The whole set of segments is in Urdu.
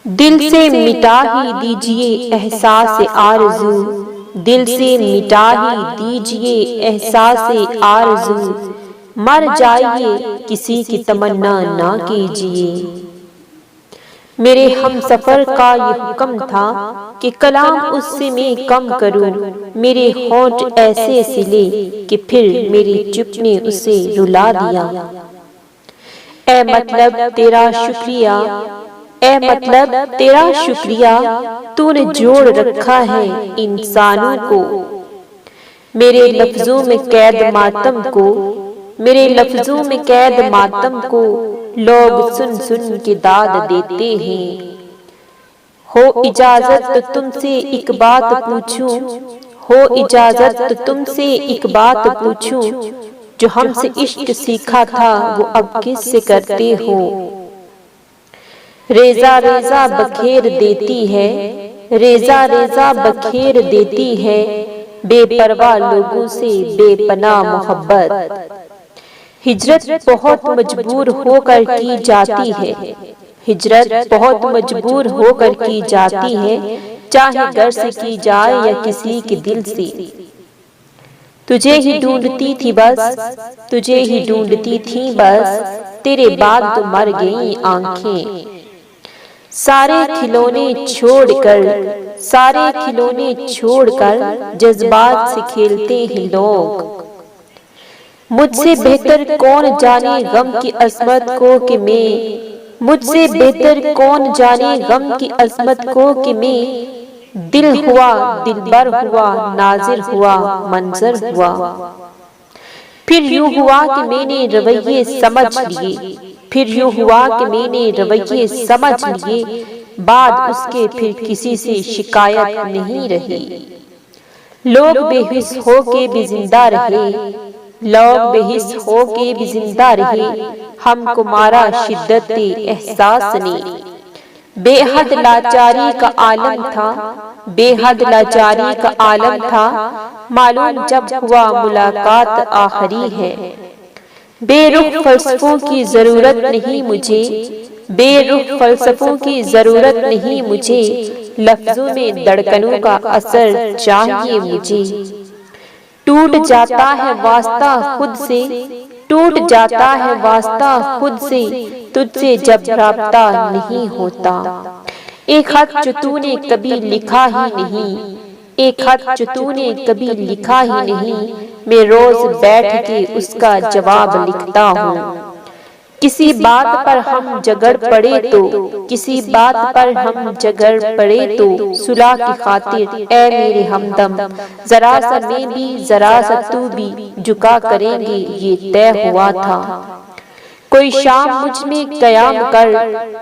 دل سے مٹا ہی دیجیے احساس آرزو، دل سے مٹا ہی دیجیے احساس آرزو، مر جائیے کسی کی تمنا نہ کیجیے۔ میرے ہم سفر کا یہ حکم تھا کہ کلام اس سے میں کم کروں، میرے ہونٹ ایسے سلے کہ پھر میری چپ نے اسے رلا دیا۔ اے مطلب تیرا شکریہ، اے مطلب تیرا شکریہ، تو نے جوڑ رکھا ہے انسانوں کو۔ میرے لفظوں میں قید ماتم کو، میرے لفظوں میں قید ماتم کو لوگ سن سن کے داد دیتے ہیں۔ ہو اجازت تو تم سے ایک بات پوچھوں، ہو اجازت تو تم سے ایک بات پوچھوں، جو ہم سے عشق سیکھا تھا وہ اب کس سے کرتے ہو؟ ریزہ ریزہ بکھیر دیتی ہے، ریزہ ریزہ بکھیر دیتی ہے بے پرواہ لوگوں سے بے پناہ محبت۔ ہجرت بہت مجبور ہو کر کی جاتی ہے، ہجرت بہت مجبور ہو کر کی جاتی ہے، چاہے گھر سے کی جائے یا کسی کے دل سے۔ تجھے ہی ڈھونڈتی تھی بس، تجھے ہی ڈھونڈتی تھی بس، تیرے بعد تو مر گئیں آنکھیں۔ سارے کھلونے چھوڑ کر، سارے کھلونے چھوڑ کر جذبات سے کھیلتے ہیں لوگ۔ مجھ سے بہتر کون جانے غم کی عظمت کو کہ میں، مجھ سے بہتر کون جانے غم کی عظمت کو کہ میں، دل ہوا دلبر ہوا ناظر ہوا منظر ہوا۔ پھر یوں ہوا کہ میں نے رویے سمجھ لیے، پھر یوں ہوا کہ میں نے رویے سمجھ لیے، بعد اس کے پھر کسی سے شکایت نہیں رہی۔ لوگ بے حس ہو کے بھی زندہ رہے، لوگ بے حس ہو کے بھی زندہ رہے، ہم کو مارا شدت احساس نے۔ بے حد لاچاری کا عالم تھا، بے حد لاچاری کا عالم تھا، معلوم جب ہوا ملاقات آخری ہے۔ بے رخ فلسفوں کی ضرورت نہیں مجھے، بے رخ فلسفوں کی ضرورت نہیں مجھے، لفظوں میں دھڑکنوں کا اثر چاہیے مجھے۔ ٹوٹ جاتا ہے واسطہ خود سے، ٹوٹ جاتا ہے واسطہ خود سے، تجھ سے جب رابطہ نہیں ہوتا۔ ایک خط جو تو نے کبھی لکھا ہی نہیں، ایک خط جو تو نے کبھی لکھا ہی نہیں، میں روز بیٹھ کے اس کا جواب لکھتا ہوں۔ کسی بات پر ہم جھگڑ پڑے تو، کسی بات پر ہم جھگڑ پڑے تو، صلح کی خاطر اے میرے ہمدم، ذرا سا میں بھی ذرا سا تو بھی جھکا کریں گے یہ طے ہوا تھا۔ کوئی شام مجھ میں قیام کر،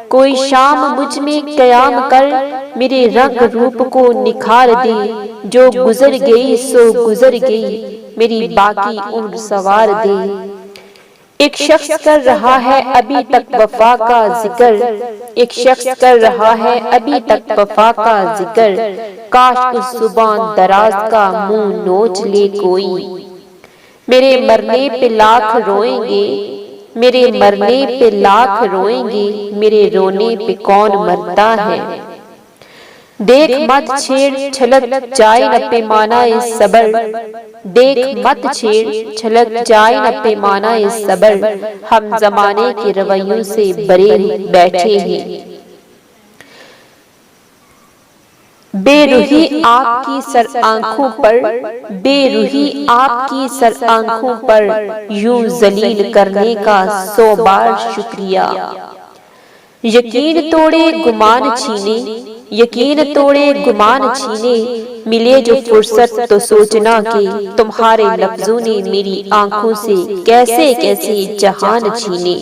کوئی شام مجھ میں قیام کر، میرے رنگ روپ کو نکھار دے، جو گزر گئی سو گزر گئی، میری باقی عمر سنوار دے۔ ایک شخص کر رہا ہے ابھی تک وفا کا ذکر، ایک شخص کر رہا ہے ابھی تک وفا کا ذکر، کاش اس زبان دراز کا منہ نوچ لے کوئی۔ میرے مرنے پہ لاکھ روئیں گے، میرے مرنے پہ لاکھ روئیں گے، میرے رونے پہ کون مرتا ہے۔ دیکھ مت چھیڑ چھلک جائے نہ پیمانہ صبر، دیکھ مت چھیڑ چھلک جائے نہ پیمانہ صبر، ہم زمانے کے رویوں سے بھرے بیٹھے ہیں۔ بے روحی آپ کی سر آنکھوں پر، بے روحی آپ کی سر آنکھوں پر، یوں ذلیل کرنے کا 100 بار شکریہ۔ یقین توڑے گمان چھینے، یقین توڑے گمان چھینے، ملے جو فرصت تو سوچنا کہ تمہارے لفظوں نے میری آنکھوں سے کیسے کیسے جہان چھینے۔